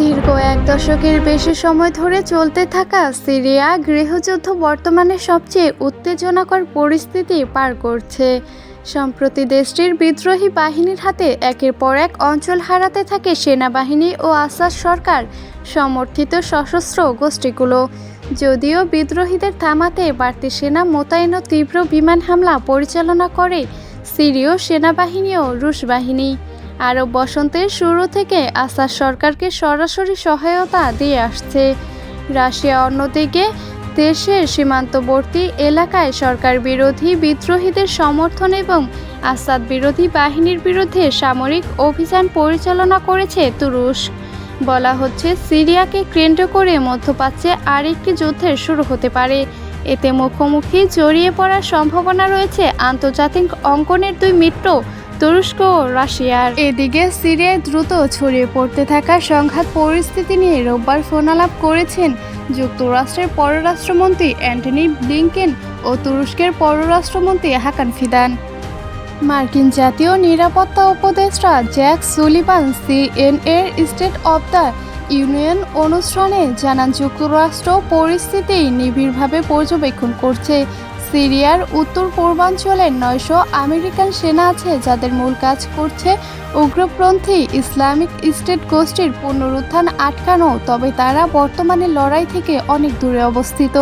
দীর্ঘ এক দশকের বেশি সময় ধরে চলতে থাকা সিরিয়া গৃহযুদ্ধ বর্তমানে সবচেয়ে উত্তেজনাকর পরিস্থিতি পার করছে। সম্প্রতি দেশটির বিদ্রোহী বাহিনীর হাতে একের পর এক অঞ্চল হারাতে থাকে সেনাবাহিনী ও আসাদ সরকার সমর্থিত সশস্ত্র গোষ্ঠীগুলো। যদিও বিদ্রোহীদের থামাতে বাড়তি সেনা মোতায়েন ও তীব্র বিমান হামলা পরিচালনা করে সিরীয় সেনাবাহিনী ও রুশ বাহিনী। আরব বসন্তের শুরু থেকে আসাদ সরকারকে সরাসরি সহায়তা দিয়ে আসছে রাশিয়া। অন্যদিকে দেশের সীমান্তবর্তী এলাকায় সরকার বিরোধী বিদ্রোহীদের সমর্থন এবং আসাদ বিরোধী বাহিনীর বিরুদ্ধে সামরিক অভিযান পরিচালনা করেছে তুরস্ক। বলা হচ্ছে সিরিয়াকে কেন্দ্র করে মধ্যপ্রাচ্যে আরেকটি যুদ্ধের শুরু হতে পারে। এতে মুখোমুখি জড়িয়ে পড়ার সম্ভাবনা রয়েছে আন্তর্জাতিক অঙ্গনের দুই মিত্র তুরস্ক ও রাশিয়ার। এদিকে সিরিয়ায় দ্রুত ছড়িয়ে পড়তে থাকা সংঘাত পরিস্থিতি নিয়ে রোববার ফোনালাপ করেছেন যুক্তরাষ্ট্রের পররাষ্ট্রমন্ত্রী অ্যান্টনি ব্লিংকেন ও তুরস্কের পররাষ্ট্রমন্ত্রী হাকান ফিদান। মার্কিন জাতীয় নিরাপত্তা উপদেষ্টা জ্যাক সুলিভান সিএনএর স্টেট অব দ্য ইউনিয়ন অনুষ্ঠানে জানান, যুক্তরাষ্ট্র পরিস্থিতি নিবিড়ভাবে পর্যবেক্ষণ করছে। সিরিয়ার উত্তর পূর্বাঞ্চলে ৯০০ আমেরিকান সেনা আছে, যাদের মূল কাজ করছে উগ্রপন্থী ইসলামিক স্টেট গোষ্ঠীর পুনরুত্থান আটকানো। তবে তারা বর্তমানে লড়াই থেকে অনেক দূরে অবস্থিত।